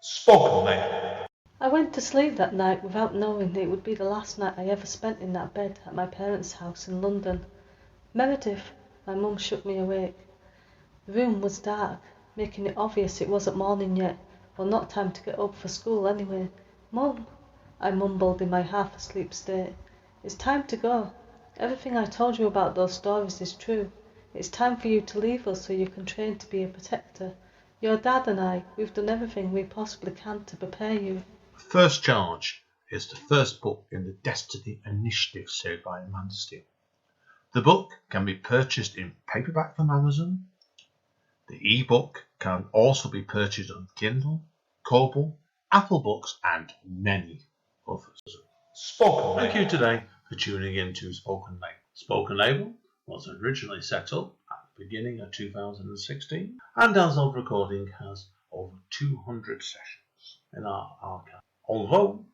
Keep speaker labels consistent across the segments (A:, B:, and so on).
A: Spoken Labour.
B: I went to sleep that night without knowing it would be the last night I ever spent in that bed at my parents' house in London. Meredith, my mum shook me awake. The room was dark, making it obvious it wasn't morning yet, or not time to get up for school anyway. Mum, I mumbled in my half-asleep state. It's time to go. Everything I told you about those stories is true. It's time for you to leave us so you can train to be a protector. Your dad and I, we've done everything we possibly can to prepare you.
A: First Charge is the first book in the Destiny Initiative series by Amanda Steele. The book can be purchased in paperback from Amazon. The ebook can also be purchased on Kindle, Kobo, Apple Books, and many others. Spoken Thank you today for tuning in to Spoken Label. Spoken Label was originally set up at the beginning of 2016 and as of recording has over 200 sessions in our archive. Although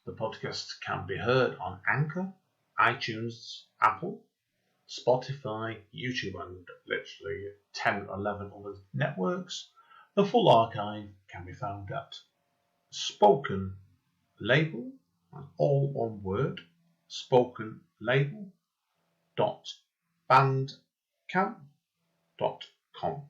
A: the podcast can be heard on Anchor, iTunes, Apple, Spotify, YouTube, and literally 10 or 11 other networks, the full archive can be found at Spoken Label, and all one word, spokenlabel.bandcamp.com.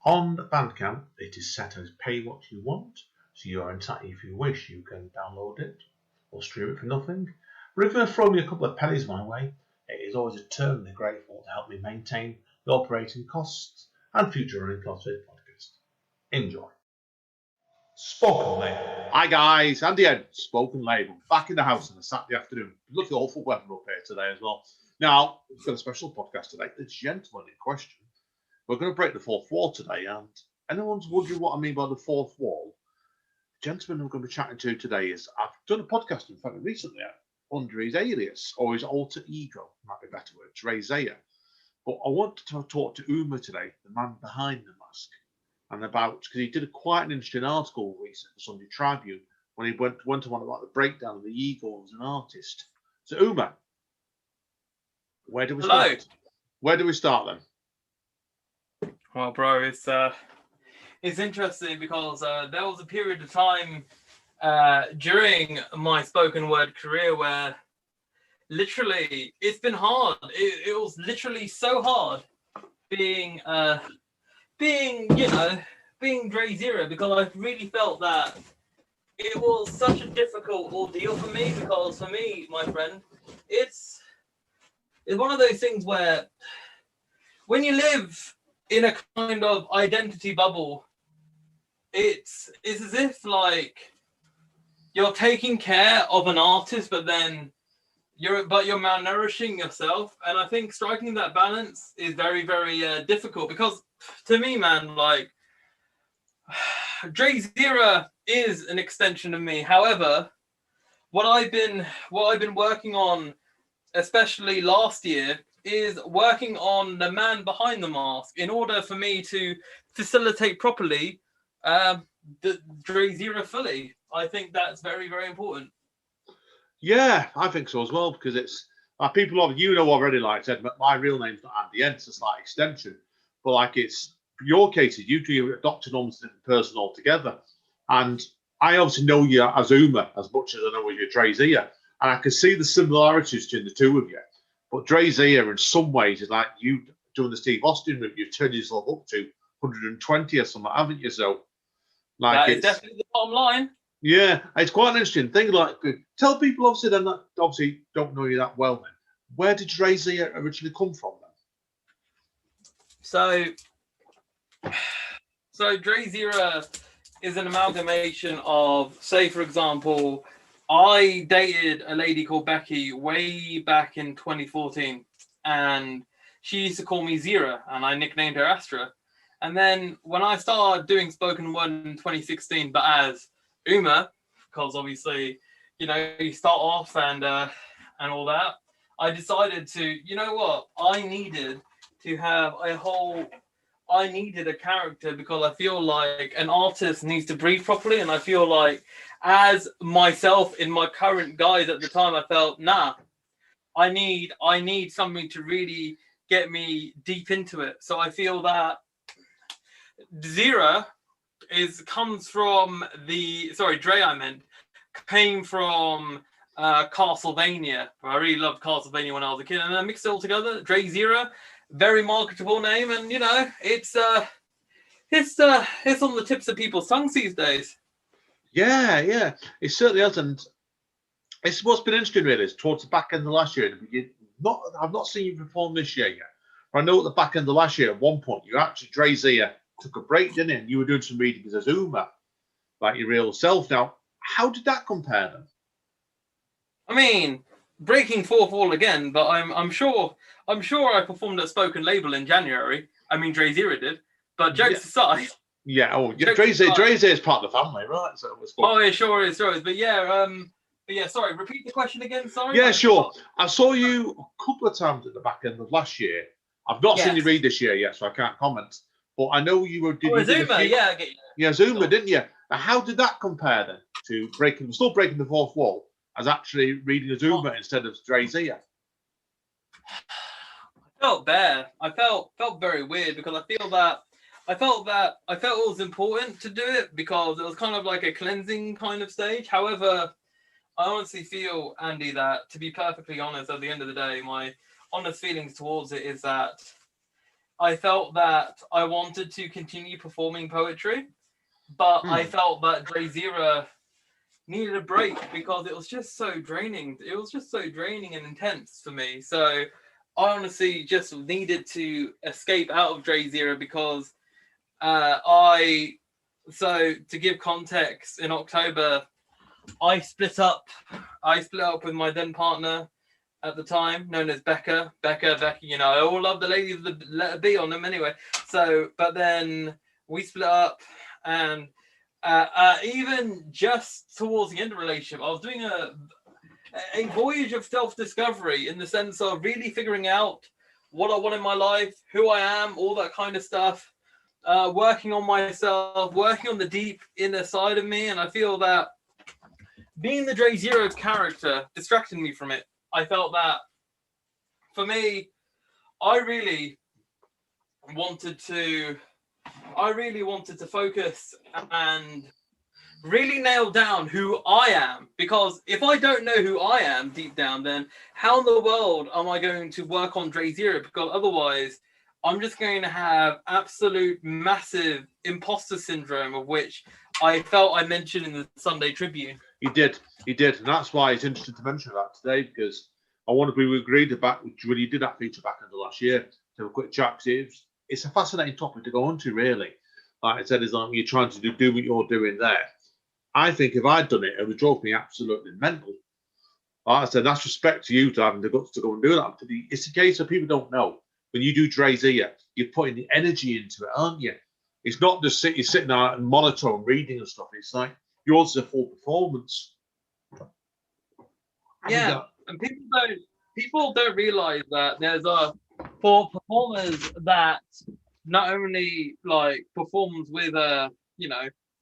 A: On Bandcamp, it is set as pay what you want, so you are entitled, if you wish, you can download it or stream it for nothing. But if you want to throw me a couple of pennies my way, it is always eternally grateful to help me maintain the operating costs and future running costs of the podcast. Enjoy. Spoken Label.
C: Hi guys, Andy Ed, Spoken Label, back in the house on a Saturday afternoon. Looking awful weather up here today as well. Now, we've got a special podcast today. The gentleman in question. We're going to break the fourth wall today, and anyone's wondering what I mean by the fourth wall, the gentleman we're going to be chatting to today is, I've done a podcast in fact recently under his alias, or his alter ego, might be a better word, DrayZera. But I want to talk to Umor today, the man behind the mask, and about, because he did quite an interesting article recently for Sunday Tribune when he went on about the breakdown of the ego as an artist. So Umor, where do we start? Where do we start then?
D: Well, bro, it's interesting because there was a period of time during my spoken word career where literally it's been hard. It was literally so hard being DrayZera, because I really felt that it was such a difficult ordeal for me, because for me, my friend, it's one of those things where when you live in a kind of identity bubble, it's as if like you're taking care of an artist, but then you're malnourishing yourself. And I think striking that balance is very, very difficult, because to me, man, like DrayZera is an extension of me. However, what I've been working on, especially last year, is working on the man behind the mask in order for me to facilitate properly the DrayZera fully. I think that's very, very important.
C: Yeah, I think so as well, because it's people already, like I said, my real name's not Andy Ed, it's a slight extension. But like it's your case, you're adopted almost a different person altogether. And I obviously know you as Umor as much as I know you DrayZera, and I can see the similarities between the two of you. But DrayZera, in some ways, is like you doing the Steve Austin route. You've turned yourself up to 120 or something, haven't you? So, like,
D: that is definitely the bottom line.
C: Yeah, it's quite an interesting thing. Like, tell people obviously don't know you that well. Then, where did DrayZera originally come from? Then,
D: so DrayZera is an amalgamation of, say, for example, I dated a lady called Becky way back in 2014, and she used to call me Zera, and I nicknamed her Astra. And then when I started doing spoken word in 2016, but as Umor, because obviously, you start off and all that, I decided to, I needed to have I needed a character, because I feel like an artist needs to breathe properly. And I feel like as myself in my current guise at the time, I felt, I need something to really get me deep into it. So I feel that Zera comes from Dre, I meant, came from Castlevania. I really loved Castlevania when I was a kid, and I mixed it all together. DrayZera, very marketable name, and you know, it's on the tips of people's tongues these days.
C: Yeah, it certainly has, and it's what's been interesting really is towards the back end of last year. I've not seen you perform this year yet, but I know at the back end of last year, at one point, you actually DrayZera took a break, didn't you? And you were doing some readings as Umor, like your real self. Now, how did that compare then?
D: I mean, breaking fourth wall again, but I'm sure I performed at Spoken Label in January. I mean, DrayZera did, but jokes aside.
C: Yeah, DrayZera is part of the family, right? So it was cool.
D: Oh, it sure is. But yeah, sorry, repeat the question again, sorry.
C: Yeah, sure. I saw you a couple of times at the back end of last year. I've not seen you read this year yet, so I can't comment. But I know you were...
D: Umor, yeah.
C: Yeah, Umor, didn't you? Now, how did that compare then to still breaking the fourth wall, as actually reading as Umor instead of DrayZera?
D: I felt bad. I felt very weird because I felt it was important to do it because it was kind of like a cleansing kind of stage. However, I honestly feel, Andy, that to be perfectly honest, at the end of the day, my honest feelings towards it is that I felt that I wanted to continue performing poetry, but I felt that DrayZera needed a break because it was just so draining. It was just so draining and intense for me. So I honestly just needed to escape out of DrayZera because to give context, in October, I split up with my then partner at the time, known as Becca, you know, I all love the ladies with the letter B on them anyway. So, but then we split up, and even just towards the end of the relationship, I was doing a voyage of self-discovery in the sense of really figuring out what I want in my life, who I am, all that kind of stuff, working on myself, working on the deep inner side of me, and I feel that being the DrayZera character distracted me from it. I felt that for me, I really wanted to focus and really nail down who I am, because if I don't know who I am deep down, then how in the world am I going to work on DrayZera? Because otherwise I'm just going to have absolute massive imposter syndrome, of which I felt I mentioned in the Sunday Tribune.
C: He did, and that's why it's interesting to mention that today, because we agreed about when you did that feature back in the last year to have a quick chat. It's a fascinating topic to go on to, really. Like I said, it's like you're trying to do what you're doing there. I think if I'd done it, it would drove me absolutely mental. Like I said, that's respect to you to having the guts to go and do that. It's a case of people don't know. When you do DrayZera, you're putting the energy into it, aren't you? It's not just you're sitting there and monitor and reading and stuff. It's like yours is a full performance.
D: Yeah, and people don't realize that there's for performers that not only like performs with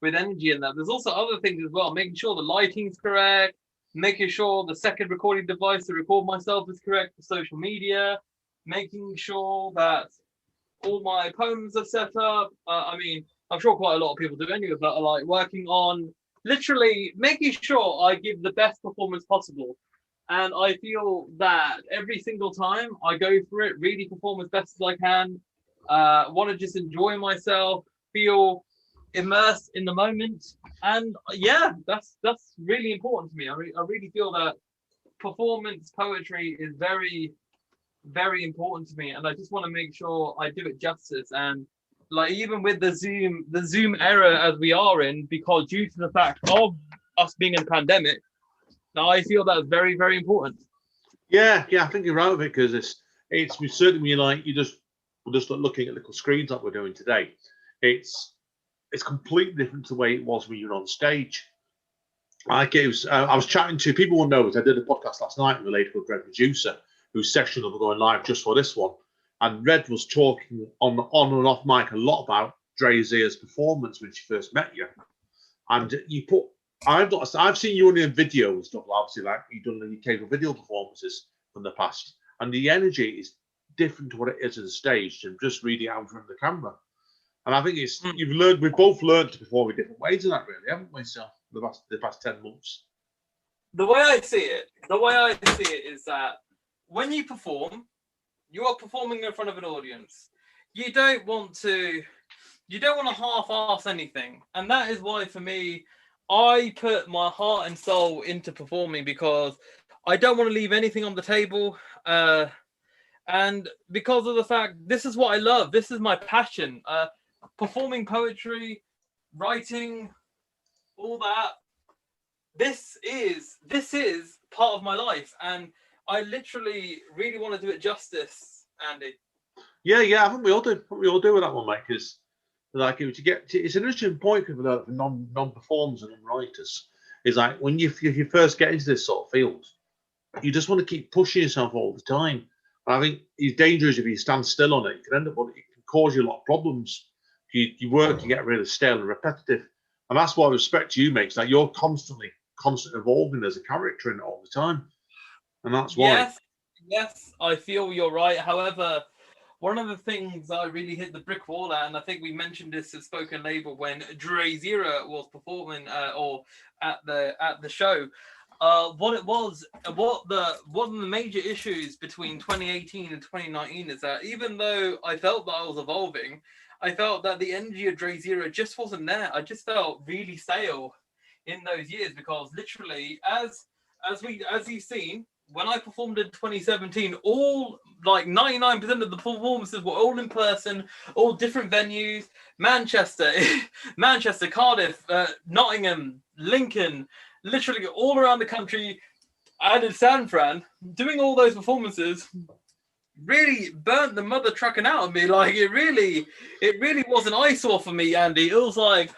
D: with energy and that, there's also other things as well, making sure the lighting's correct, making sure the second recording device to record myself is correct for social media, making sure that all my poems are set up. I mean, I'm sure quite a lot of people do anyway, but are like working on literally making sure I give the best performance possible. And I feel that every single time I go through it, really perform as best as I can, want to just enjoy myself, feel immersed in the moment. And yeah, that's really important to me. I really feel that performance poetry is very, very important to me. And I just want to make sure I do it justice. And like, even with the Zoom era as we are in, because due to the fact of us being in a pandemic, now I feel that's very, very important.
C: Yeah, I think you're right with it, because it's certainly like we're just looking at little screens like we're doing today. It's completely different to the way it was when you were on stage. I was chatting to people who know it. I did a podcast last night with a lady called Red Producer, whose session will be going live just for this one. And Red was talking on and off mic a lot about DrayZera's performance when she first met you. And I've seen you only in video and stuff, obviously, like you've done the cable video performances from the past, and the energy is different to what it is on stage and just reading out in front of the camera. And I think it's we've both learned to perform in different ways in that, really, haven't we? So the past 10 months.
D: The way I see it is that when you perform, you are performing in front of an audience. You don't want to half-ass anything, and that is why, for me, I put my heart and soul into performing, because I don't want to leave anything on the table. And because of the fact, this is what I love. This is my passion. Performing poetry, writing, all that. This is part of my life, and I literally really want to do it justice, Andy.
C: Yeah, I think we all do. We all do with that one, mate. Because like it's an interesting point for non-performers and non-writers. Is like when you first get into this sort of field, you just want to keep pushing yourself all the time. And I think it's dangerous if you stand still on it. It can cause you a lot of problems. You work, you get really stale and repetitive. And that's why I respect you, mate. Like you're constantly evolving as a character in it all the time. And that's why.
D: Yes, I feel you're right. However, one of the things I really hit the brick wall at, and I think we mentioned this at Spoken Label when DrayZera was performing or at the show. One of the major issues between 2018 and 2019 is that even though I felt that I was evolving, I felt that the energy of DrayZera just wasn't there. I just felt really stale in those years, because literally, as you've seen, when I performed in 2017, all like 99% of the performances were all in person, all different venues: Manchester, Cardiff, Nottingham, Lincoln, literally all around the country. And in San Fran, doing all those performances really burnt the mother trucking out of me. Like it really was an eyesore for me, Andy. It was like,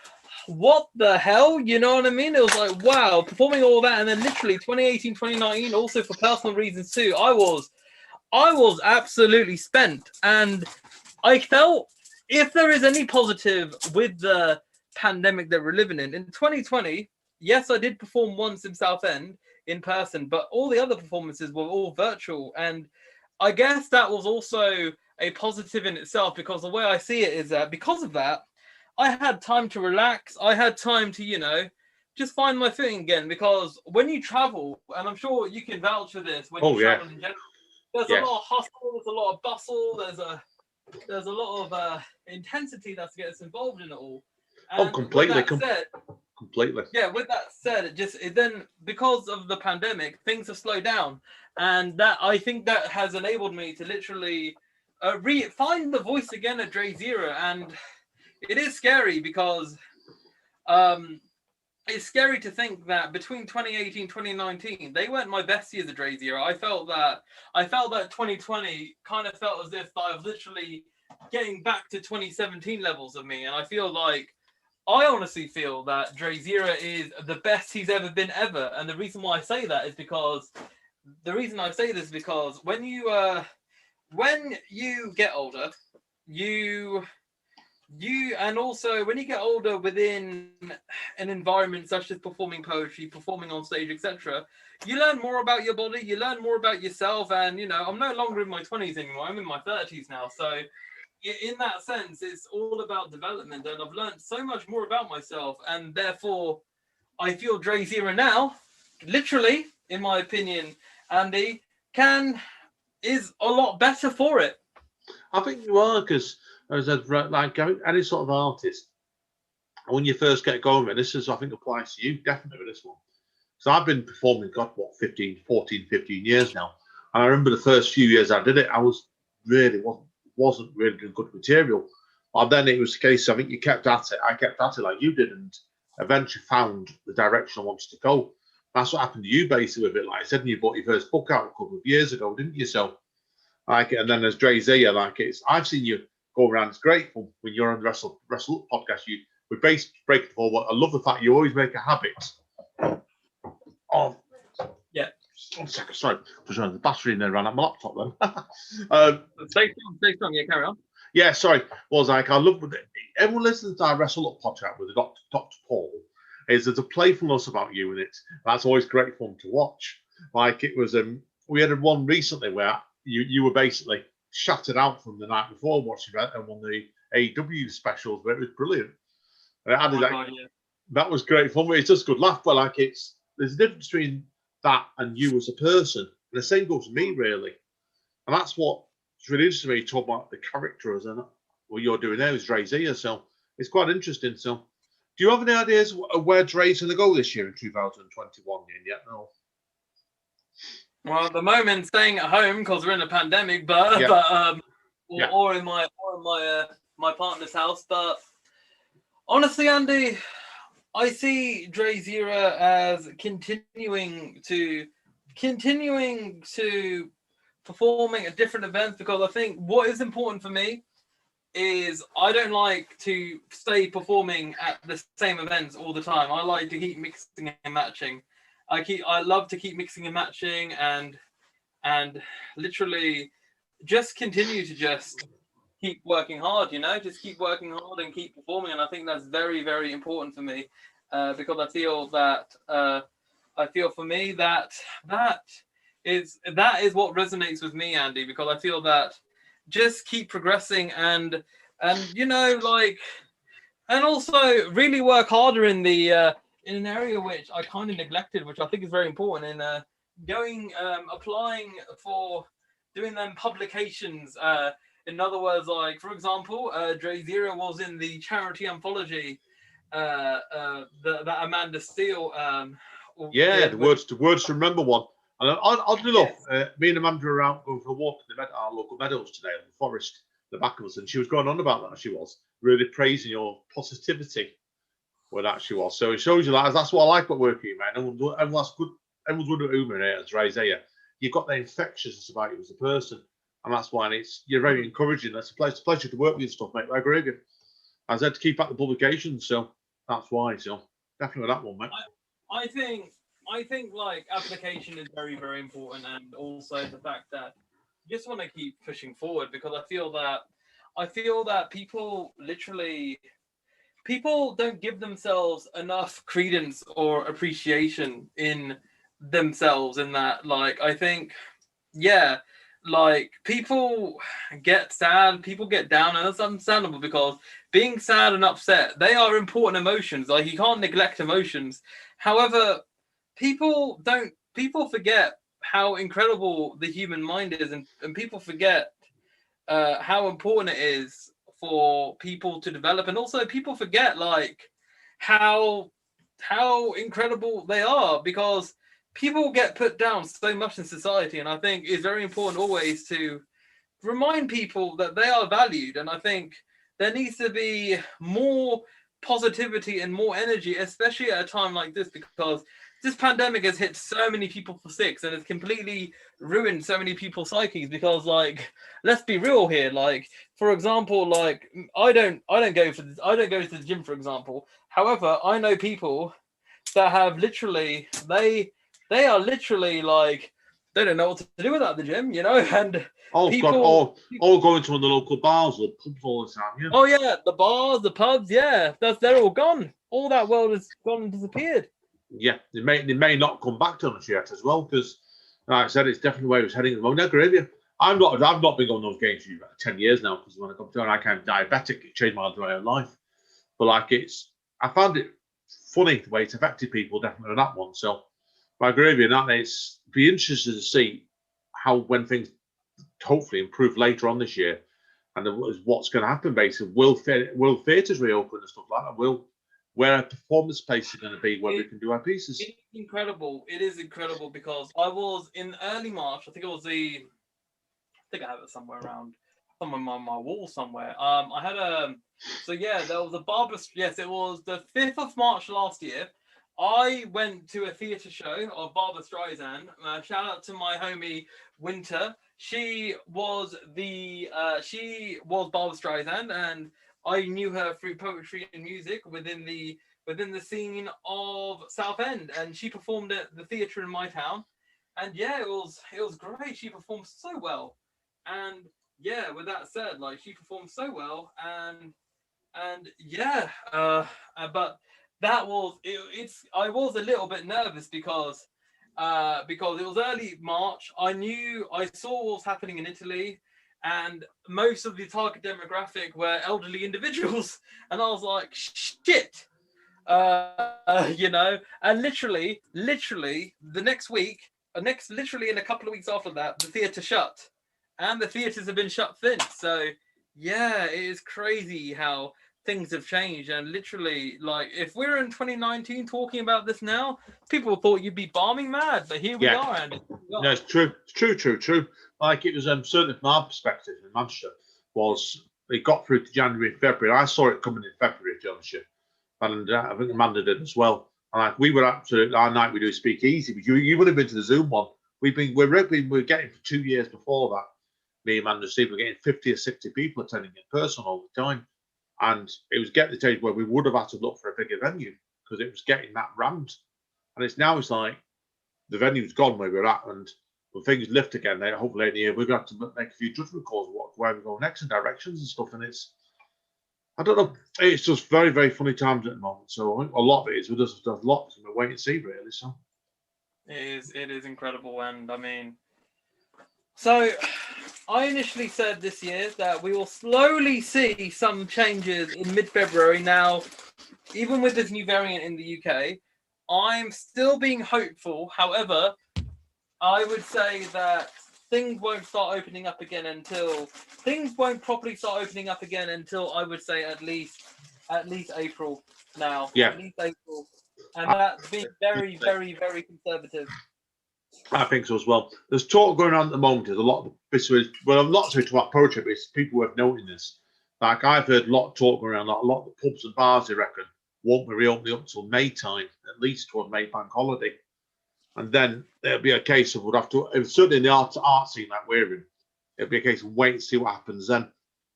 D: what the hell? You know what I mean? It was like, wow, performing all that. And then literally 2018, 2019, also for personal reasons too, I was absolutely spent. And I felt, if there is any positive with the pandemic that we're living in 2020, yes, I did perform once in Southend in person, but all the other performances were all virtual. And I guess that was also a positive in itself, because the way I see it is that because of that, I had time to relax. I had time to, just find my footing again. Because when you travel, and I'm sure you can vouch for this, when you travel in general, there's a lot of hustle, there's a lot of bustle, there's a lot of intensity that gets involved in it all. And
C: completely.
D: Completely. Yeah, with that said, it then, because of the pandemic, things have slowed down. And that, I think that has enabled me to literally find the voice again at DrayZera. And it is scary, because it's scary to think that between 2018 and 2019, they weren't my best years at DrayZera. I felt that 2020 kind of felt as if I was literally getting back to 2017 levels of me. And I honestly feel that DrayZera is the best he's ever been ever. And the reason why I say that is because when you get older, and also when you get older within an environment such as performing poetry, performing on stage, etc., you learn more about your body, you learn more about yourself. And I'm no longer in my 20s anymore, I'm in my 30s now. So in that sense, it's all about development, and I've learned so much more about myself, and therefore I feel DrayZera now, literally, in my opinion, Andy, is a lot better for it.
C: I think you are, because as like any sort of artist, when you first get going, and this is, I think, applies to you definitely with this one. So I've been performing, 15 years now, and I remember the first few years I did it, I wasn't really doing good material. And then it was the case, I think you kept at it. I kept at it like you did, and eventually found the direction I wanted to go. That's what happened to you, basically, with it. Like I said, you bought your first book out a couple of years ago, didn't you? So, and then there's DrayZera, I've seen you go around. It's great when you're on the Wrestle Up podcast. We break the forward. I love the fact you always make a habit of.
D: Yeah.
C: 1 second, sorry. The battery in there ran out my laptop then.
D: Stay strong. Yeah, carry on.
C: Yeah, sorry. I love everyone listens to our Wrestle Up podcast with Dr. Paul. There's a playfulness about you, and that's always great fun to watch. Like it was, we had one recently where you were basically shattered out from the night before watching one of the AEW specials where it was brilliant. And it added
D: God, yeah.
C: that was great fun. It's just good laugh, but like there's a difference between that and you as a person. And the same goes to me, really. And that's what's really interesting when you talk about the characters and what you're doing there is DrayZera. So it's quite interesting. So do you have any ideas of where Dre's going to go this year in 2021 yet? No.
D: Well, at the moment, staying at home because we're in a pandemic, but or in my partner's house. But honestly, Andy, I see DrayZera as continuing to performing at different events, because I think what is important for me is I don't like to stay performing at the same events all the time. I like to keep mixing and matching. I love to keep mixing and matching and literally just continue to just keep working hard, just keep working hard and keep performing. And I think that's very, very important for me, because I feel for me that is what resonates with me, Andy, because I feel that just keep progressing and also really work harder in an area which I kind of neglected, which I think is very important, in applying for doing them publications. In other words, like, for example, DrayZera was in the charity anthology that Amanda Steele
C: the words to remember one. And I'll do love. Me and Amanda were out going for a walk in our local meadows today in the forest, the back of us, and she was going on about that. She was really praising your positivity. Well, that she was. So it shows you that. That's what I like about working, man. Everyone's good. Everyone's good at Umor here, as DrayZera. You've got that infectiousness about you as a person, and that's why you're very encouraging. It's a pleasure to work with you and stuff, mate. I agree with you. I said to keep up the publications, so that's why. So definitely that one, mate.
D: I think like application is very, very important, and also the fact that you just want to keep pushing forward, because I feel that people don't give themselves enough credence or appreciation in themselves, in that, like, I think, like, people get sad, people get down, and that's understandable, because being sad and upset, they are important emotions. Like, you can't neglect emotions. However, people forget how incredible the human mind is, and people forget how important it is for people to develop, and also people forget like how incredible they are, because people get put down so much in society, and I think it's very important always to remind people that they are valued. And I think there needs to be more positivity and more energy, especially at a time like this, because this pandemic has hit so many people for six, and it's completely ruined so many people's psyches. Because, like, let's be real here. Like, for example, like, I don't go to the gym, for example. However, I know people that have literally they are literally like, they don't know what to do without the gym, and
C: all going to one of the local bars or pubs all the time. Yeah.
D: Oh yeah, the bars, the pubs, they're all gone. All that world has gone and disappeared.
C: Yeah, they may not come back to us yet as well, because, like I said, it's definitely where it's heading at the moment. I agree with you. I've not been on those games for about 10 years now, because when I come to it, I became diabetic. It changed my entire life. But like, I found it funny the way it affected people, definitely on that one. So I agree with you. And that it's be interested to see how, when things hopefully improve later on this year, and what's going to happen. Basically, will theatres reopen and stuff like that? Where our performance space is going to be, where we can do our pieces.
D: It's incredible. It is incredible, because I was in early March. I think I have it somewhere on my wall somewhere. I had there was a barber. Yes, it was the 5th of March last year. I went to a theatre show of Barbra Streisand. Shout out to my homie Winter. She was Barbra Streisand, and I knew her through poetry and music within the scene of Southend, and she performed at the theatre in my town. And it was great. She performed so well, and with that said, like, she performed so well, but that was it. I was a little bit nervous because it was early March. I saw what was happening in Italy, and most of the target demographic were elderly individuals, and I was like, shit. And literally the next week, literally in a couple of weeks after that, the theatre shut, and the theatres have been shut since. So yeah, it is crazy how things have changed. And literally, like, if we're in 2019 talking about this now, people thought you'd be bombing mad, but here we are, Andy.
C: No, it's true. It's true. Like, it was certainly from our perspective in Manchester, was it got through to January and February. I saw it coming in February, to be honest with you. And I think Amanda did as well. And like, we were absolutely, our night we do speak easy, but you would have been to the Zoom one. We're getting for 2 years before that. Me and Amanda Steve were getting 50 or 60 people attending in person all the time. And it was getting to the stage where we would have had to look for a bigger venue because it was getting that rammed. And it's like the venue's gone where we're at, and when things lift again, hopefully in the year, we're going to have to make a few judgment calls where we go next and directions and stuff. And I don't know, it's just very, very funny times at the moment. So I think a lot of it is, there's a lot to wait and see, really. So
D: it is incredible. And I mean, so I initially said this year that we will slowly see some changes in mid-February. Now, even with this new variant in the UK, I'm still being hopeful. However, I would say that things won't start opening up again until I would say at least April now.
C: Yeah.
D: At least April. And that's being very, very, very conservative.
C: I think so as well. There's talk going on at the moment. There's a lot of bits of it. Well, I'm not talking about poetry, but it's people worth noting this. Like, I've heard a lot of talk going around. A lot of the pubs and bars, they reckon, won't be reopening up until May time, at least toward May bank holiday. And then there'll be a case of certainly in the art scene like we're in, it'll be a case of wait and see what happens then.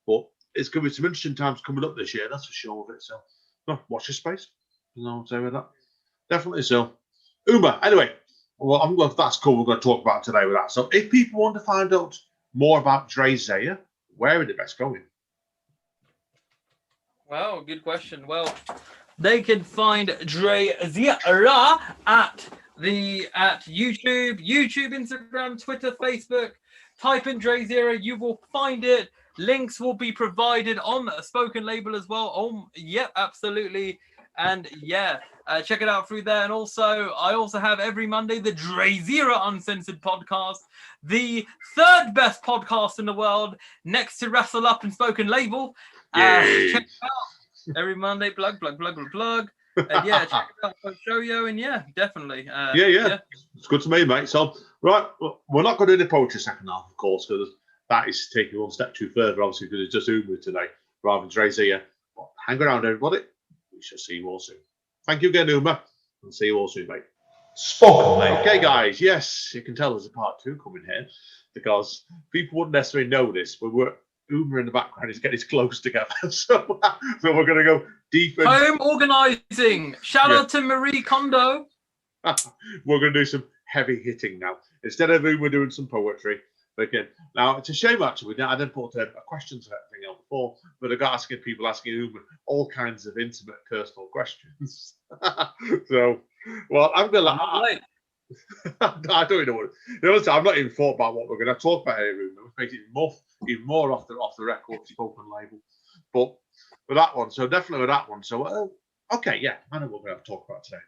C: But it's going to be some interesting times coming up this year, that's for sure of it. So, watch your space. You know what I'm saying with that? Definitely so. Umor, anyway. Well, that's cool. We're going to talk about today with that. So, if people want to find out more about DrayZera, where are they best going?
D: Well, good question. Well, they can find DrayZera at YouTube, Instagram, Twitter, Facebook. Type in DrayZera, you will find it. Links will be provided on a spoken label as well. Oh, yep, absolutely. And yeah, check it out through there. And I also have every Monday the DrayZera Uncensored podcast, the third best podcast in the world, next to Wrestle Up and Spoken Label. Check it out every Monday. Plug. And yeah, check it out for Show. And yeah, definitely. Yeah.
C: It's good to me, mate. So, right, we're not going to do the poetry second half, of course, because that is taking one step too further, obviously, because it's just Umor today rather than DrayZera. But hang around, everybody. We shall see you all soon. Thank you again, Umor, and see you all soon, mate.
A: Spoken label.
C: Okay, guys. Yes, you can tell there's a part 2 coming here because people wouldn't necessarily know this, but Umor in the background is getting his clothes together. So we're going to go deep in.
D: Home organising. Shout out to Marie Kondo.
C: We're going to do some heavy hitting now. Instead of Umor doing some poetry. Again, now it's a shame actually. I didn't put a question to that thing out before, but I got asking Umor all kinds of intimate, personal questions. So, well, I'm going to. I don't even know what. I'm not even thought about what we're going to talk about here, Umor. We're making it even more off the record spoken label. But with that one, so definitely with that one. So, okay, yeah, I know what we're going to talk about today.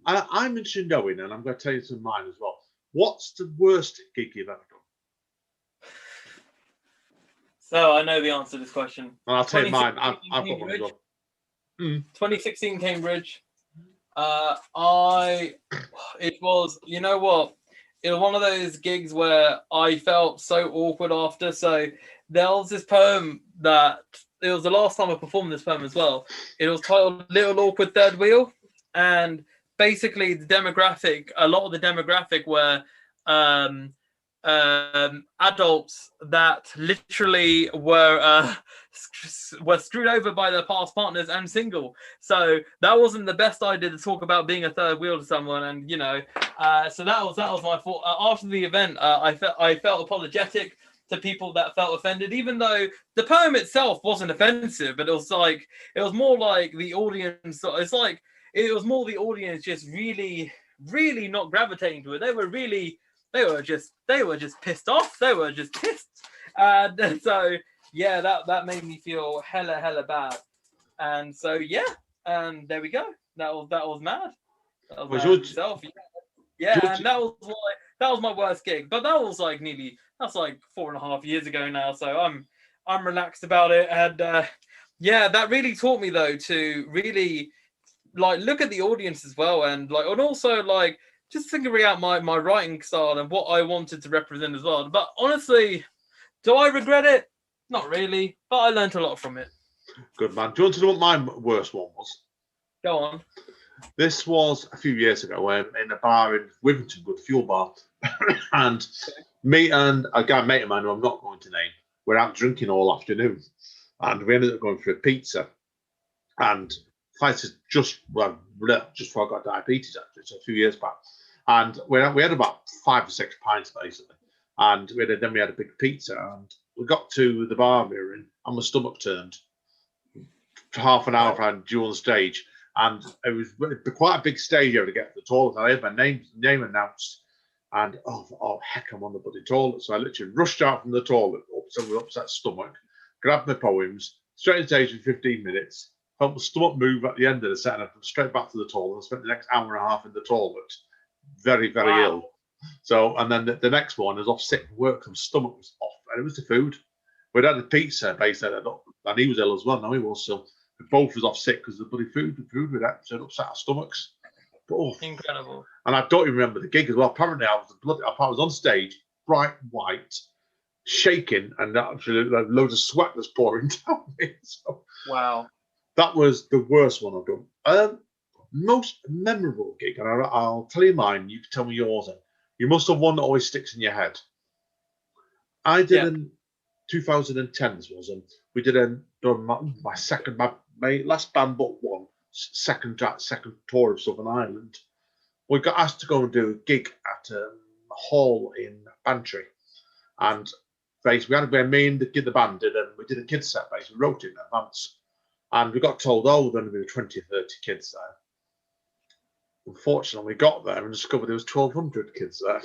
C: I'm interested in knowing, and I'm going to tell you some of mine as well. What's the worst gig you've ever done?
D: So I know the answer to this question.
C: And I'll tell you mine. I've got one as well.
D: 2016 Cambridge. It was, you know what? It was one of those gigs where I felt so awkward after. So there was this poem that it was the last time I performed this poem as well. It was titled Little Awkward Third Wheel. And basically a lot of the demographic were adults that literally were screwed over by their past partners and single. So that wasn't the best idea to talk about being a third wheel to someone. And so that was my fault. After the event, I felt apologetic to people that felt offended, even though the poem itself wasn't offensive, but it was more like the audience. It was more the audience just really, really not gravitating to it. They were just pissed off. They were just pissed. And so yeah, that made me feel hella bad. And so yeah, and there we go. That was mad. That was
C: Was
D: mad
C: yours-
D: itself. Yeah,
C: George-
D: and that was my worst gig. But that was like that's like 4.5 years ago now. So I'm relaxed about it. And yeah, that really taught me though to really like look at the audience as well, and also like just figuring out my writing style and what I wanted to represent as well. But honestly, do I regret it? Not really, but I learned a lot from it.
C: Good man. Do you want to know what my worst one was?
D: Go on.
C: This was a few years ago in a bar in Wivington, good fuel bar. And me and a mate of mine who I'm not going to name, we're out drinking all afternoon. And we ended up going for a pizza. And fight is just before I got diabetes, actually, so a few years back. And we had about 5 or 6 pints, basically. And then we had a big pizza. And we got to the bar we were in, and my stomach turned for half an hour during the stage. And it was quite a big stage here to get to the toilet. I had my name announced, and oh heck, I'm on the bloody toilet. So I literally rushed out from the toilet, with upset stomach, grabbed my poems, straight to stage in 15 minutes, felt my stomach move at the end of the set, and I went straight back to the toilet. I spent the next hour and a half in the toilet, very, very ill. So, and then the next one was off sick from work, my stomach was off, and it was the food. We'd had a pizza basically, and he was ill as well. No, he was, so we both was off sick because the bloody food we'd had, so it upset our stomachs. But,
D: Incredible.
C: And I don't even remember the gig as well. Apparently, I was on stage, bright white, shaking, and actually loads of sweat was pouring down me. So
D: Wow.
C: that was the worst one I've done. Most memorable gig, and I'll tell you mine. You can tell me yours. Then you must have one that always sticks in your head. I did in 2010. This was, and we did my last band but one second tour of Southern Ireland. We got asked to go and do a gig at a hall in Bantry, and basically we had me and the band we did a kids set. Basically, we wrote it in advance, and we got told, there's going to be 20 or 30 kids there. Unfortunately, we got there and discovered there was 1,200 kids there.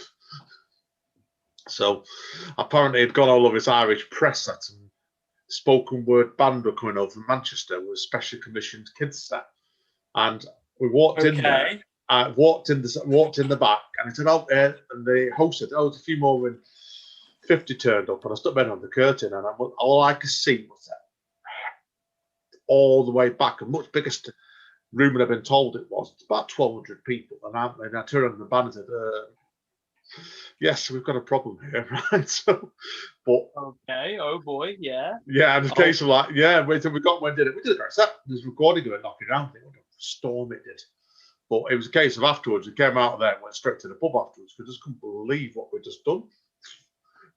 C: So apparently, it'd gone all over this Irish press that some spoken word band were coming over from Manchester with a specially commissioned kids set, and we walked in there. I walked in the back, and it said out there, and the host said, there's a few more when 50 turned up, and I stood behind on the curtain, and all I could see was that all the way back, a much bigger room than I've been told it was. It's about 1,200 people, and I turned on the band and said, yes, we've got a problem here, right? So, but
D: okay, oh boy, yeah,
C: and the case of like, we did a great set. There's recording of it knocking around. What a storm it did. But it was a case of afterwards, we came out of there and went straight to the pub afterwards because I just couldn't believe what we'd just done.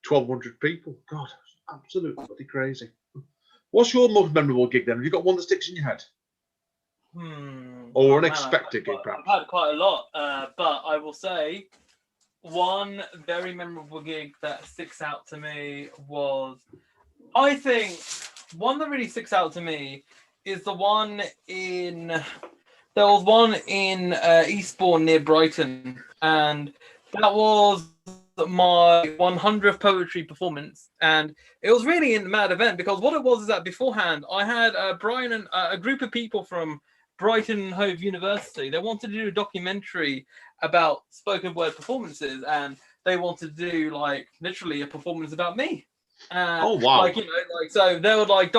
C: 1,200 people. God, absolutely bloody crazy. What's your most memorable gig then? Have you got one that sticks in your head? Or unexpected gig, perhaps?
D: I've had quite a lot, but I will say one very memorable gig that sticks out to me was, I think, one that really sticks out to me is the one there was one in Eastbourne near Brighton, and that was my 100th poetry performance, and it was really a mad event because what it was is that beforehand I had Brian and a group of people from Brighton and Hove University. They wanted to do a documentary about spoken word performances, and they wanted to do like literally a performance about me.
C: Oh wow!
D: Like, you know, like, so they would like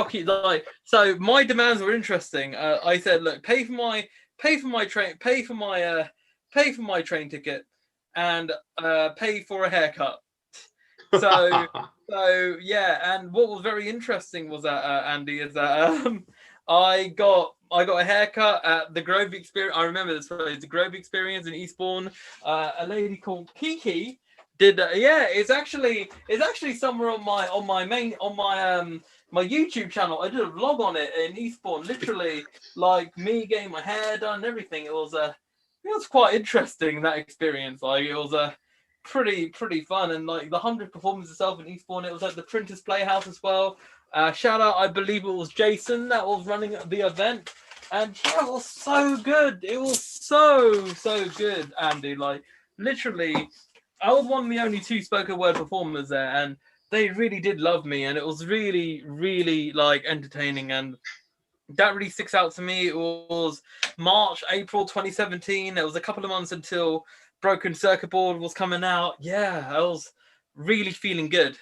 D: so my demands were interesting. I said, look, pay for my train ticket, and pay for a haircut. So yeah, and what was very interesting was that Andy is that I got a haircut at the Grove Experience. I remember this phrase, the Grove Experience in Eastbourne. A lady called Kiki did it's actually somewhere on my YouTube channel. I did a vlog on it in Eastbourne, literally like me getting my hair done and everything. It was quite interesting, that experience. Like, it was pretty fun, and like the 100th performance itself in Eastbourne, it was at the Printers Playhouse as well. Shout out, I believe it was Jason that was running the event, and it was so good. It was so good, Andy. Like, literally, I was one of the only 2 spoken word performers there, and they really did love me, and it was really, really like entertaining, and that really sticks out to me. It was March, April 2017. It was a couple of months until Broken Circuit Board was coming out. Yeah, I was really feeling good.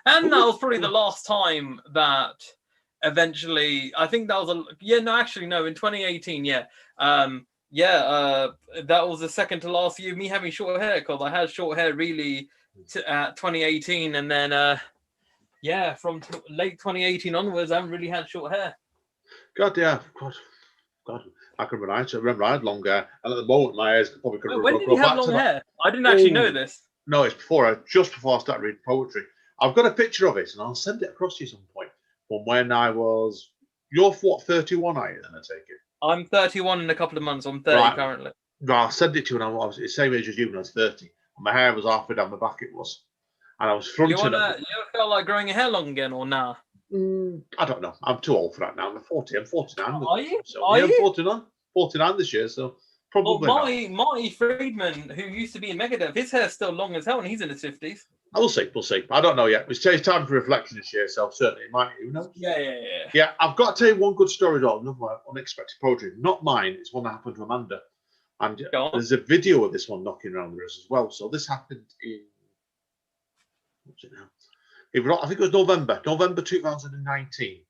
D: And that was probably the last time that eventually, I think that was in 2018, that was the second to last year of me having short hair, because I had short hair really at 2018, and then from late 2018 onwards, I haven't really had short hair.
C: God, yeah, God, I can remember I had long hair, and at the moment my hair's probably could
D: When did you have long hair? I didn't actually know this.
C: No, it's just before I started reading poetry. I've got a picture of it, and I'll send it across to you some point. From when I was, you're what, 31, are you? Then I take it.
D: I'm 31 in a couple of months. I'm 30 currently.
C: Right, I'll send it to you when I was the same age as you when I was 30. And my hair was halfway down my back. It was, and I was fronting.
D: You ever felt like growing your hair long again, or nah?
C: I don't know. I'm too old for that now. I'm 40. I'm 49.
D: Are you?
C: I'm 49. 49 this year, so probably.
D: Well, Marty Friedman, who used to be in Megadeth, his hair's still long as hell, and he's in his 50s.
C: We'll see. I don't know yet. It's time for reflection this year, so certainly it might. Who knows?
D: Yeah.
C: I've got to tell you one good story, though. Another unexpected poetry. Not mine. It's one that happened to Amanda. And there's a video of this one knocking around there as well. So this happened in, what's it now? I think it was November 2019,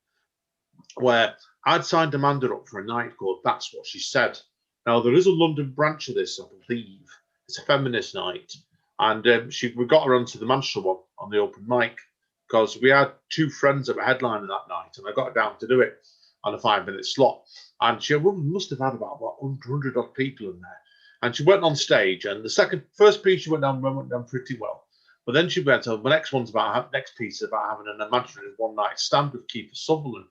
C: where I'd signed Amanda up for a night called That's What She Said. Now, there is a London branch of this, I believe. It's a feminist night. And we got her onto the Manchester one on the open mic, because we had two friends that were headlining that night, and I got her down to do it on a 5-minute slot. And she must have had about 100 odd people in there. And she went on stage, and the first piece she went down pretty well. But then she went on, the next piece is about having an imaginary one-night stand with Keith Sutherland.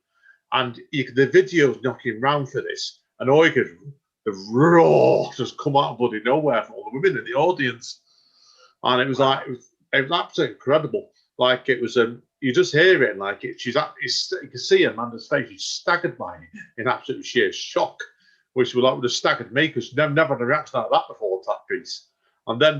C: And the video's knocking round for this, and all you could, the roar just come out of bloody nowhere from all the women in the audience. And it was like, it was absolutely incredible. Like, it was, you just hear it, and like, you can see Amanda's face, she's staggered by it in absolute sheer shock, which would have staggered me, because she'd never had a reaction like that before to that piece. And then,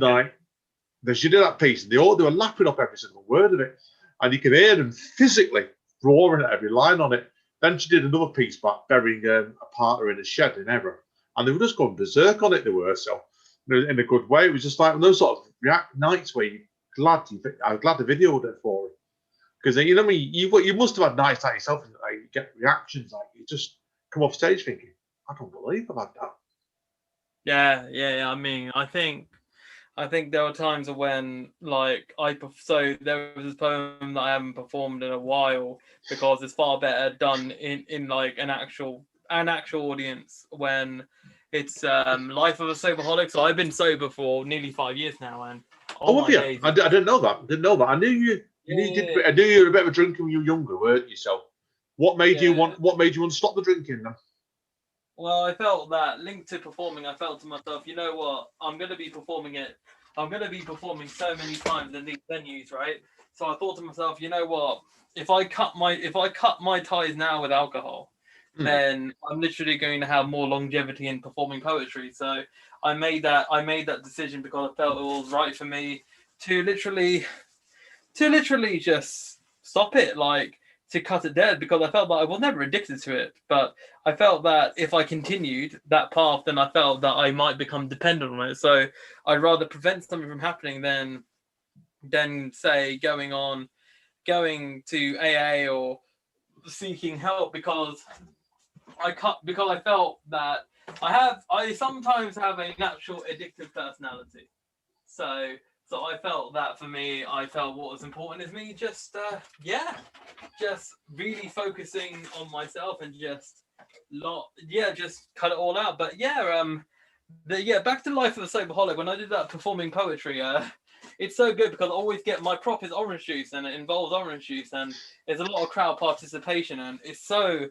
C: she did that piece, and they were lapping up every single word of it, and you could hear them physically roaring at every line on it. Then she did another piece about burying a partner in a shed in Everett, and they were just going berserk on it. They were, so in a good way. It was just like one of those sort of nights where I'm glad the video did for it, because you know what I mean. You must have had nights like yourself, and like, you get reactions like you just come off stage thinking, I don't believe I've had that.
D: Yeah. I mean, I think there were times when, like, there was this poem that I haven't performed in a while, because it's far better done in like an actual audience when it's Life of a Soberholic. So I've been sober for nearly 5 years now, and
C: have you? I didn't know that. I knew you. I knew you were a bit of a drinker when you were younger, weren't you? So, what made you want to stop the drinking then?
D: Well, I felt that linked to performing. I felt to myself, you know what? I'm going to be performing so many times in these venues, right? So I thought to myself, you know what? If I cut my ties now with alcohol, then I'm literally going to have more longevity in performing poetry. So I made that decision because I felt it was right for me to literally just stop it, like, to cut it dead, because I felt that I was never addicted to it, but I felt that if I continued that path, then I felt that I might become dependent on it. So I'd rather prevent something from happening than say going to AA or seeking help, because I felt that I sometimes have a natural addictive personality. So I felt that for me, I felt what was important is me just really focusing on myself and just cut it all out. But back to Life of a Soberholic. When I did that performing poetry, it's so good because I always get my prop is orange juice, and it involves orange juice, and there's a lot of crowd participation, and it's so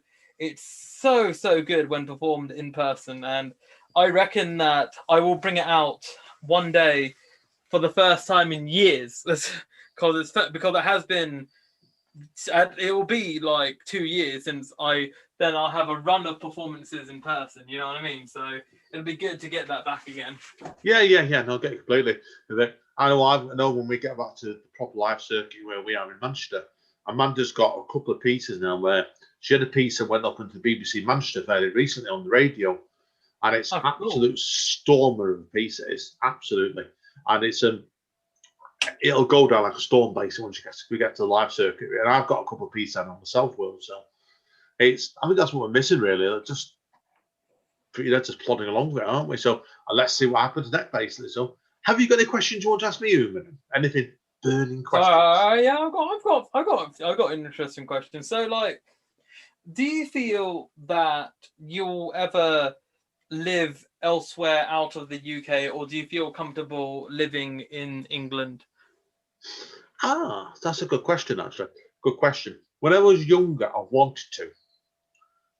D: good when performed in person. And I reckon that I will bring it out one day for the first time in years, because it has been it will be like 2 years since I'll have a run of performances in person. You know what I mean? So it'll be good to get that back again.
C: Yeah. No, I get it completely. I know when we get back to the proper live circuit where we are in Manchester, Amanda's got a couple of pieces now where she had a piece that went up into BBC Manchester fairly recently on the radio, and it's absolute stormer of a piece. It is absolutely, and it's it'll go down like a storm basically once we get to the live circuit. And I've got a couple of pieces on myself, Will. So I think that's what we're missing really. Just plodding along with it, aren't we? So let's see what happens next, basically. So, have you got any questions you want to ask me, Umar? Anything burning questions?
D: Yeah, I've got an interesting question. So, like, do you feel that you'll ever live elsewhere out of the UK, or do you feel comfortable living in England?
C: That's a good question, actually. Good question. When I was younger, I wanted to.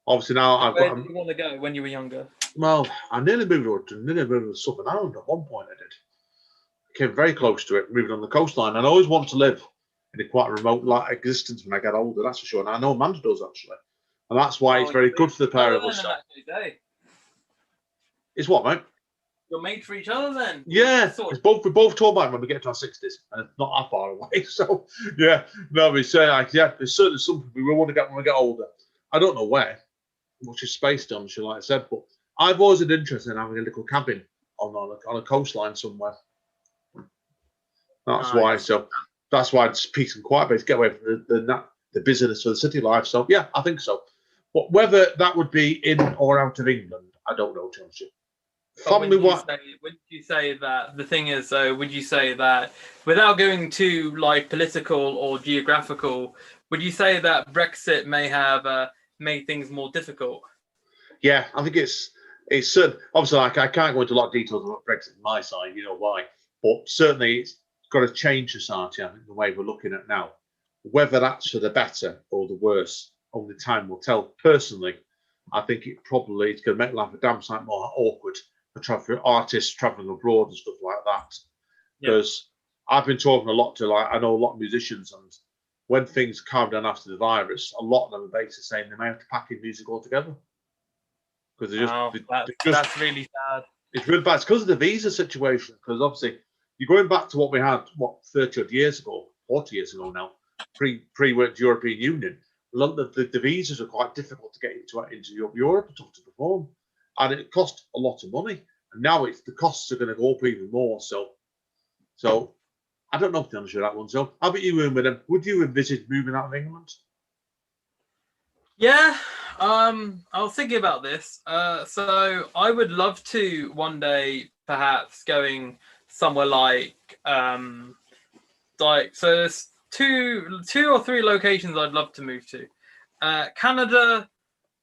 C: Obviously, now
D: Where did you want to go when you were younger?
C: Well, I nearly moved to Southern Ireland at one point. I did. I came very close to it, moving on the coastline. And I always wanted to live in a quite remote existence when I get older. That's for sure. And I know Amanda does actually, and that's why it's very good for the pair of us. It's what, mate?
D: You're made for each other, then.
C: Yeah, we both talk about it when we get to our 60s, and it's not that far away. So yeah, no, we say there's certainly something we will want to get when we get older. I don't know where. Which is space done, like I said, but I've always had interest in having a little cabin on a coastline somewhere. That's why. So that's why it's peace and quiet, but get away from the busyness of the city life. So yeah, I think so. But whether that would be in or out of England, I don't know, Chelsea.
D: Would you say that the thing is, though, would you say that without going too like political or geographical, would you say that Brexit may have made things more difficult?
C: Yeah, I think it's certain. Obviously, I can't go into a lot of details about Brexit on my side, you know why, but certainly it's got to change society. I think the way we're looking at now, whether that's for the better or the worse, only time will tell. Personally, I think it's going to make life a damn sight more awkward for artists traveling abroad and stuff like that. Because I've been talking a lot to I know a lot of musicians, and when things calm down after the virus, a lot of them are basically saying they may have to pack in music altogether. Because
D: that's really sad.
C: It's really bad. It's because of the visa situation. Because obviously, you're going back to what we had, 30 odd years ago, 40 years ago now, pre-European Union. A lot of the visas are quite difficult to get into Europe to perform, and it cost a lot of money. And now the costs are going to go up even more. So I don't know if to answer that one. So how about you, Umar? Would you envisage moving out of England?
D: Yeah, I was thinking about this. So I would love to one day, perhaps going somewhere like so there's two or three locations I'd love to move to: Canada,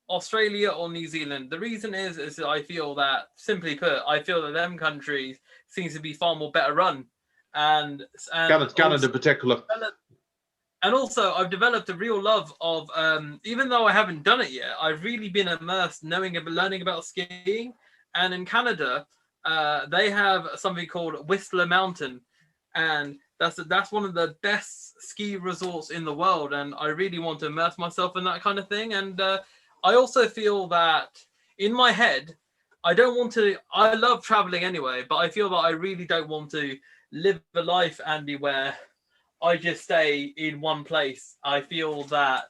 D: Australia, or New Zealand. The reason is that I feel that, simply put, them countries seems to be far more better run, and
C: Canada in particular.
D: And also, I've developed a real love of, even though I haven't done it yet, I've really been immersed learning about skiing. And in Canada, they have something called Whistler Mountain, and that's one of the best ski resorts in the world. And I really want to immerse myself in that kind of thing. And I also feel that in my head, I love traveling anyway, but I feel that I really don't want to live a life, Andy, where I just stay in one place. I feel that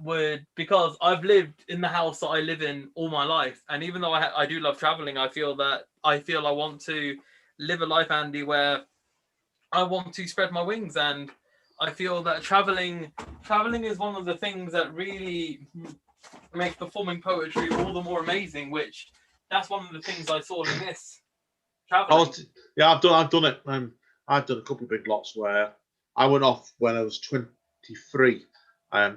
D: would, because I've lived in the house that I live in all my life, and even though I do love traveling, I feel I want to live a life, Andy, where I want to spread my wings, and I feel that traveling is one of the things that really make performing poetry all the more amazing. Which that's one of the things I sorely miss. Traveling.
C: I've done it. I've done a couple of big lots where I went off when I was 23. I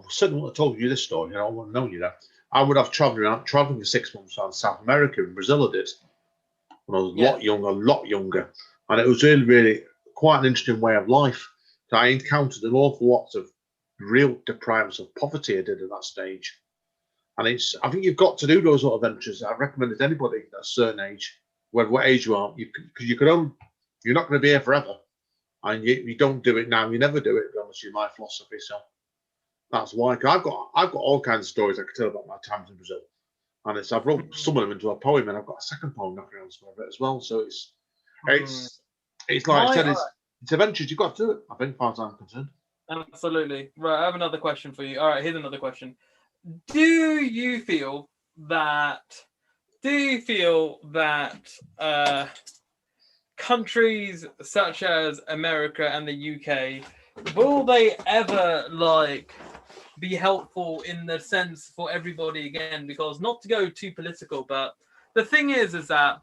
C: certainly wouldn't have told you this story. I wouldn't have known you that. I would have traveling for 6 months around South America, in Brazil. I did when I was a lot younger, and it was really, really quite an interesting way of life. So I encountered an awful lot of real deprivations of poverty. I did at that stage, and I think you've got to do those sort of ventures. I recommend it to anybody at a certain age, whatever age you are, because you're not going to be here forever. and you don't do it now, you never do it. To be honest with you, my philosophy. So that's why. 'Cause I've got all kinds of stories I could tell about my times in Brazil, and I've wrote some of them into a poem, and I've got a second poem knocking around some of it as well. So it's like I said, it's adventures. You've got to do it. I think, as far as I'm concerned.
D: Absolutely. Right, I have another question for you. All right, here's another question. Do you feel that countries such as America and the UK, will they ever be helpful in the sense for everybody again? Because not to go too political, but the thing is that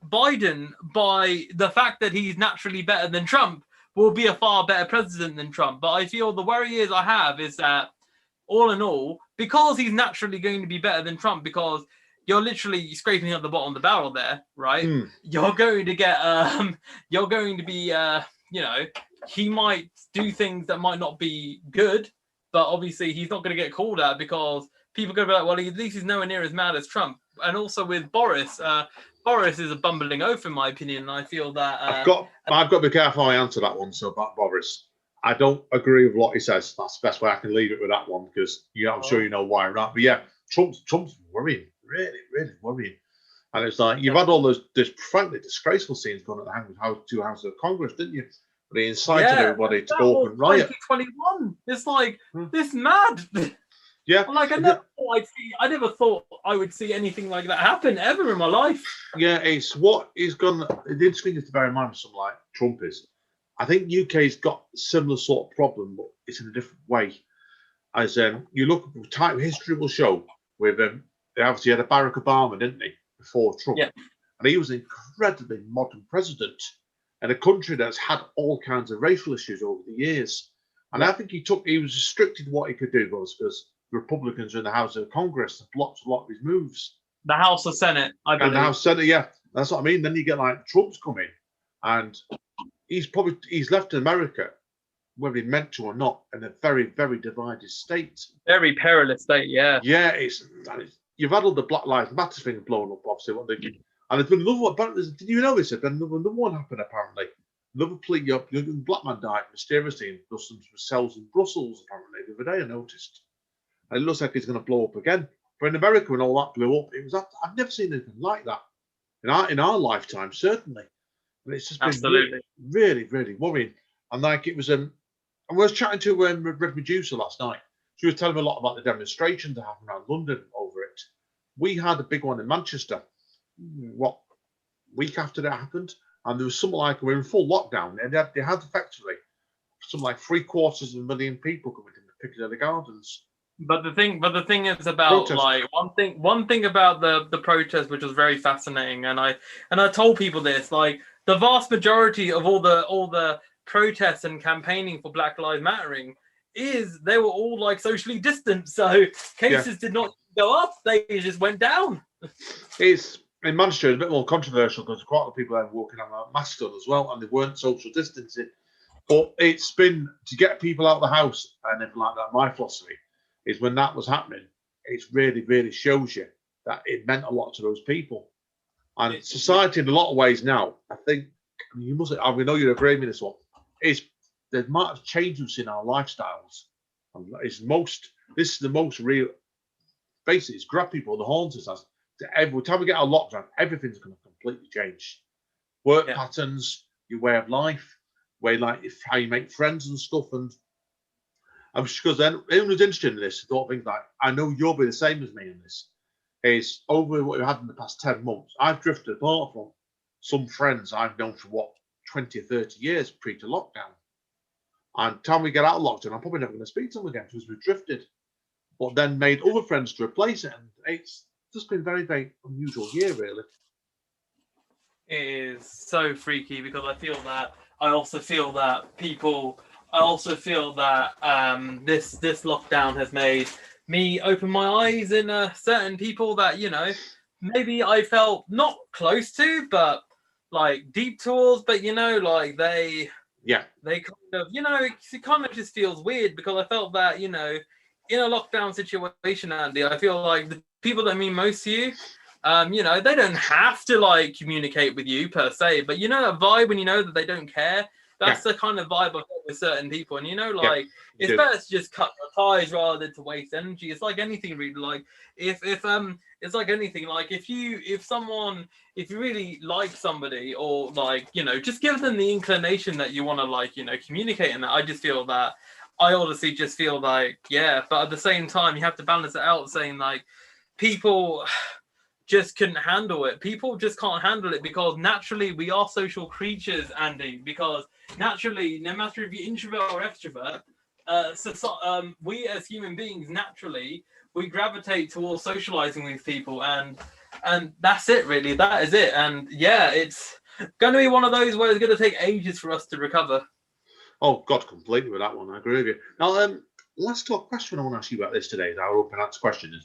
D: Biden, by the fact that he's naturally better than Trump, will be a far better president than Trump. But I feel the worry is that all in all, because he's naturally going to be better than Trump, because you're literally scraping at the bottom of the barrel there, right? You're going to get, he might do things that might not be good, but obviously he's not going to get called out because people are going to be like, well, at least he's nowhere near as mad as Trump. And also with Boris, Boris is a bumbling oaf, in my opinion. And I feel that
C: I've got to be careful how I answer that one. So about Boris, I don't agree with what he says. That's the best way I can leave it with that one because I'm sure you know why, right? But yeah, Trump's worrying, really, really worrying. And it's like you've had all those frankly disgraceful scenes going at the two houses of Congress, didn't you? But he incited everybody to go up and riot.
D: 2021. It's like this mad.
C: Yeah,
D: I never thought I would see anything like that happen ever in my life.
C: Yeah, it's what is going. The interesting is to bear in mind for someone like Trump is, I think UK's got a similar sort of problem, but it's in a different way. As you look, time history will show with they obviously had a Barack Obama, didn't they, before Trump, and he was an incredibly modern president in a country that's had all kinds of racial issues over the years, and I think he was restricted what he could do because Republicans are in the House of Congress that blocked a lot of his moves.
D: The House of Senate, I believe.
C: And the House of Senate, yeah. That's what I mean. Then you get like Trump's coming and he's left America, whether he meant to or not, in a very, very divided state.
D: Very perilous state, yeah.
C: Yeah, you've had all the Black Lives Matter thing blowing up, obviously. And there's been another one, did you know this? Another one happened, apparently. Another young black man died mysteriously in some cells in Brussels, apparently, the other day, I noticed. And it looks like it's going to blow up again. But in America, when all that blew up, I've never seen anything like that in our lifetime, certainly. And it's just been really, really worrying. And like it was, I was chatting to Red Medusa last night. She was telling me a lot about the demonstrations that happened around London over it. We had a big one in Manchester, week after that happened, and there was something like we were in full lockdown, and they had effectively something like 750,000 people coming into Piccadilly Gardens.
D: But the thing is about protest. Like one thing about the protest, which was very fascinating, and I told people this, like the vast majority of all the protests and campaigning for Black Lives Mattering they were all like socially distant, so cases did not go up, they just went down.
C: It's in Manchester, it's a bit more controversial because quite a lot of people are walking on masks on as well, and they weren't social distancing. But it's been to get people out of the house and everything like that. My philosophy is when that was happening, it really, really shows you that it meant a lot to those people. And society, in a lot of ways now, I think, you must, I know you agree with me this one, is the amount of changes in our lifestyles. This is the most real, basically, it's grab people, the haunted us. Every time we get our lockdown, everything's going to completely change. Work patterns, your way of life, how you make friends and stuff, and because then anyone who's interested in this thought things like, I know you'll be the same as me in this, is over what we've had in the past 10 months, I've drifted apart from some friends I've known for 20 or 30 years pre to lockdown. And time we get out of lockdown, I'm probably never going to speak to them again because we've drifted, but then made other friends to replace it. And it's just been a very, very unusual year, really.
D: It is so freaky because I also feel that this lockdown has made me open my eyes in certain people that, maybe I felt not close to, but like deep towards, but they kind of, it kind of just feels weird because I felt that, in a lockdown situation, Andy, I feel like the people that mean most to you, they don't have to like communicate with you per se, but that vibe when you know that they don't care, That's the kind of vibe I've got with certain people. And, like, it's
C: good.
D: better to just cut your ties rather than to waste energy. It's like anything, really. Like, if it's like anything. Like, if you really like somebody, or, like, just give them the inclination that you want to, like, communicate. And that, I just feel that, I honestly just feel like, yeah. But at the same time, you have to balance it out, saying, like, people just couldn't handle it. People just can't handle it because naturally we are social creatures, Andy. Because naturally, no matter if you're introvert or extrovert, we as human beings naturally we gravitate towards socializing with people, and that's it, really. That is it. And yeah, it's going to be one of those where it's going to take ages for us to recover.
C: Oh, God, completely with that one. I agree with you. Now, last question I want to ask you about this today is our open answer question.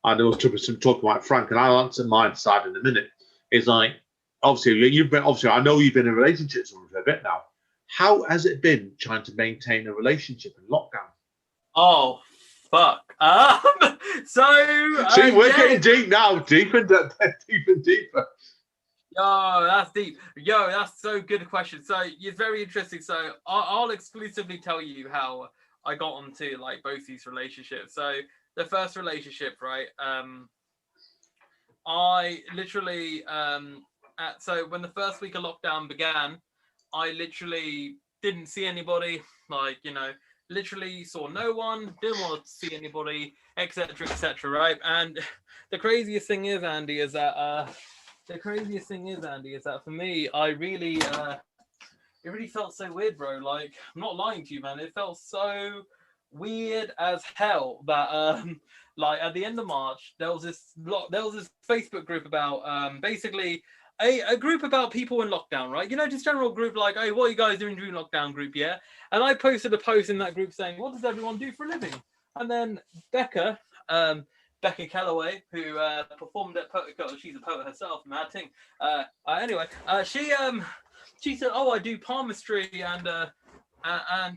C: I know some talk about Frank, and I'll answer mine side in a minute. Is like, obviously, I know you've been in a relationship for a bit now. How has it been trying to maintain a relationship in lockdown?
D: Oh, fuck.
C: See, we're getting deep now, deep and deeper.
D: Yo, that's deep. Yo, that's so good a question. So it's very interesting. So I'll exclusively tell you how I got onto, like, both these relationships. So the first relationship, right? I literally so when the first week of lockdown began, I literally didn't see anybody. Like, literally saw no one, didn't want to see anybody, etc., right? And the craziest thing is, Andy, is that for me, I really it really felt so weird, bro. Like, I'm not lying to you, man. It felt so weird as hell that like, at the end of March, there was this Facebook group about basically a group about people in lockdown, right? Just general group, like, hey, what are you guys doing during lockdown group, yeah? And I posted a post in that group saying, what does everyone do for a living? And then Becca Calloway, who performed at she's a poet herself, mad thing. Anyway, she said, oh, I do palmistry and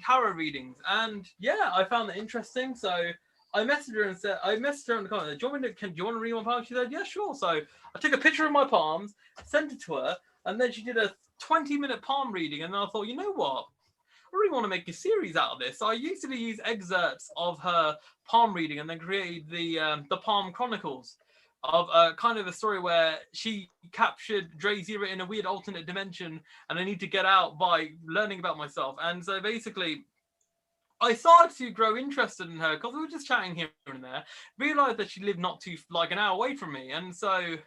D: tarot readings. And yeah, I found that interesting. So I messaged her in the comment, do you want to read my palm? She said, yeah, sure. So I took a picture of my palms, sent it to her, and then she did a 20-minute palm reading. And then I thought, you know what? I really want to make a series out of this. So I used to use excerpts of her palm reading and then created the Palm Chronicles of kind of a story where she captured DrayZera in a weird alternate dimension, and I need to get out by learning about myself. And so basically, I started to grow interested in her because we were just chatting here and there. Realized that she lived not too, like, an hour away from me, and so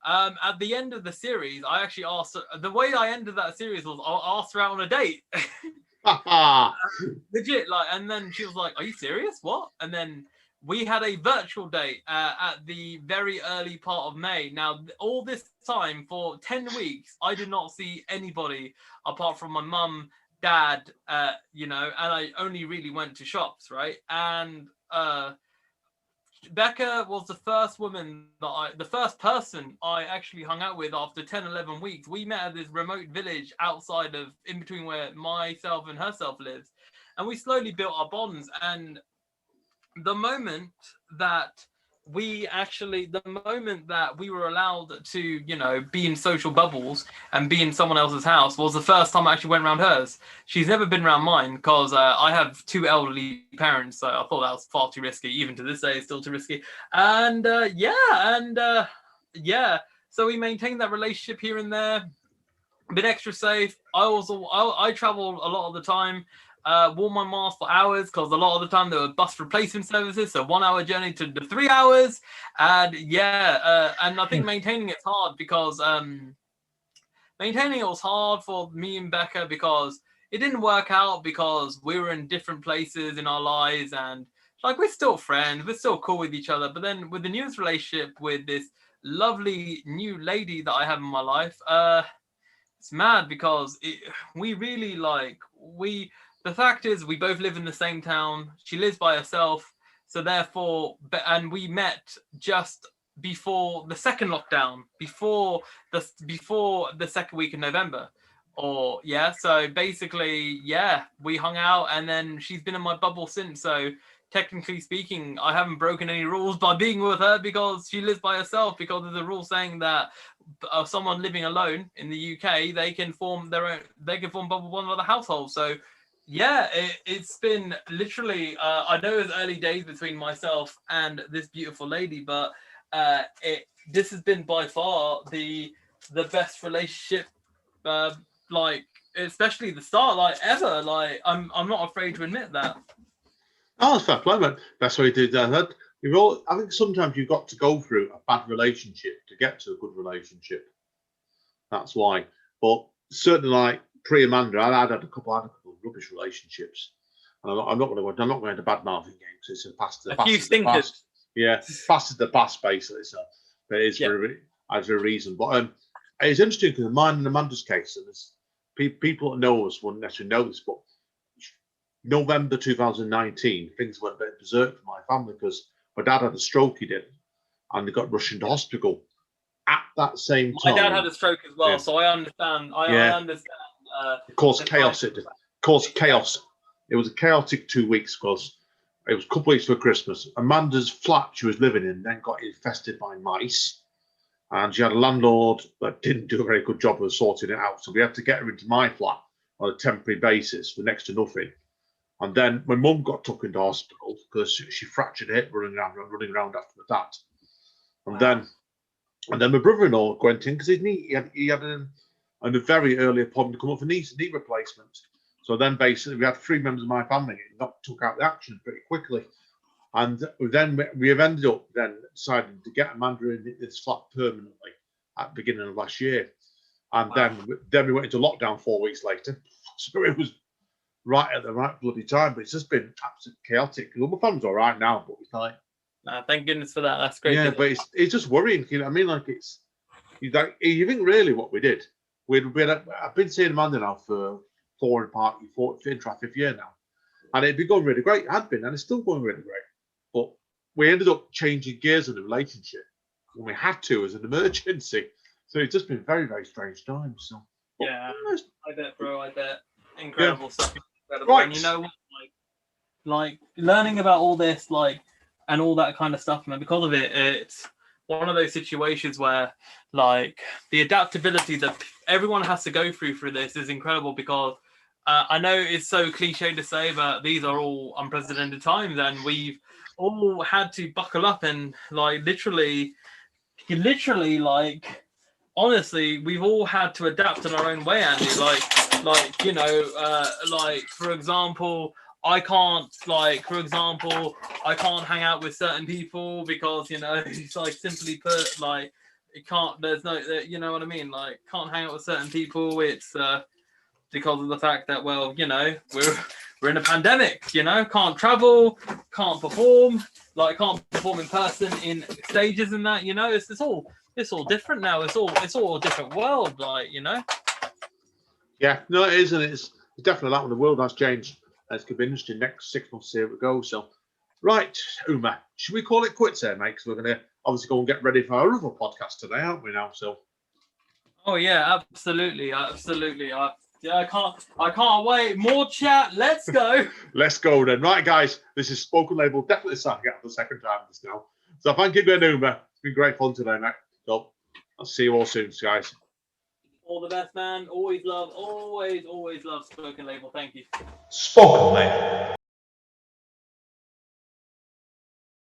D: at the end of the series, I actually asked her. The way I ended that series was I asked her out on a date. Legit, like, and then she was like, "Are you serious? What?" And then we had a virtual date at the very early part of May. Now, all this time for 10 weeks, I did not see anybody apart from my mum, dad, and I only really went to shops, right? And Becca was the first person I actually hung out with after 10, 11 weeks. We met at this remote village in between where myself and herself lives. And we slowly built our bonds. And the moment that we were allowed to, be in social bubbles and be in someone else's house was the first time I actually went around hers. She's never been around mine because I have two elderly parents, so I thought that was far too risky. Even to this day, it's still too risky. And so we maintained that relationship here and there. Been extra safe. I travel a lot of the time. Wore my mask for hours because a lot of the time there were bus replacement services, so 1 hour journey to the 3 hours. And and I think maintaining it's hard because maintaining it was hard for me and Becca because it didn't work out because we were in different places in our lives, and like, we're still friends, we're still cool with each other. But then with the newest relationship with this lovely new lady that I have in my life, it's mad because the fact is, we both live in the same town. She lives by herself. So therefore, and we met just before the second lockdown, before the second week in November. So basically, we hung out, and then she's been in my bubble since. So technically speaking, I haven't broken any rules by being with her because she lives by herself. Because there's a rule saying that someone living alone in the UK, they can form one of the household. So, yeah, it's been literally. I know it's early days between myself and this beautiful lady, but this has been by far the best relationship, like especially the start, like ever. Like I'm not afraid to admit that.
C: Oh, that's fair play, mate. That's what you do. That. I think sometimes you've got to go through a bad relationship to get to a good relationship. That's why. But certainly, like pre-Amanda, I had a couple of rubbish relationships, and I'm not going to bad mouthing games. It's a past. The past is the past. Yeah, past is the past, basically. So, but it's for a reason. But it's interesting because mine and Amanda's case, and there's people that know us wouldn't necessarily know this, but November 2019, things went a bit berserk for my family because my dad had a stroke, he did, and they got rushed into hospital. At that same time,
D: my dad had a stroke as well, so I understand. I understand.
C: It caused chaos. It caused chaos. It was a chaotic 2 weeks because it was a couple of weeks for Christmas. Amanda's flat she was living in then got infested by mice, and she had a landlord that didn't do a very good job of sorting it out. So we had to get her into my flat on a temporary basis for next to nothing. And then my mum got took into hospital because she fractured her hip running around after my dad. And then my brother-in-law went in because he had a very early appointment to come up for knee replacement. So then basically we had 3 members of my family that took out the action pretty quickly. And then we have ended up then deciding to get Amanda in this flat permanently at the beginning of last year. And then we went into lockdown 4 weeks later. So it was right at the right bloody time, but it's just been absolutely chaotic. My family's all right now, but it's like,
D: thank goodness for that. That's great.
C: Yeah, but it's just worrying. You know what I mean? Like you think really what we did. I've been seeing Amanda now for 5th year now, and it'd been going really great. It had been, and it's still going really great. But we ended up changing gears in the relationship when we had to as an emergency. So it's just been very, very strange times. So
D: yeah, I bet, bro. I bet. Incredible stuff. Incredible.
C: Right.
D: And you know what? Like learning about all this, like, and all that kind of stuff, man. Because of it, it's one of those situations where, like, the adaptability that everyone has to go through this is incredible. Because I know it's so cliche to say, but these are all unprecedented times, and we've all had to buckle up and, like, literally, like, honestly, we've all had to adapt in our own way, Andy. Like you know, like, for example, I can't hang out with certain people because, you know, it's like, simply put, like, it can't. There's no, you know what I mean? Like, can't hang out with certain people. It's because of the fact that, well, you know, we're in a pandemic. You know, can't travel, can't perform. Like, can't perform in person in stages and that. You know, it's all different now. It's all a different world. Like, you know.
C: Yeah, no, it is, and it's definitely that one. The world has changed. It's going to be interesting next 6 months to see how it goes. So, right, Umar, should we call it quits there, mate? Because we're going to obviously go and get ready for our other podcast today, aren't we now? So.
D: Oh yeah, absolutely. I can't wait. More chat. Let's go.
C: Let's go then. Right, guys, this is Spoken Label. Definitely signing out for the second time this now. So thank you again, Umar. It's been great fun today, mate. So I'll see you all soon, guys.
D: All the best, man. Always love Spoken Label. Thank you.
A: Spoken Label.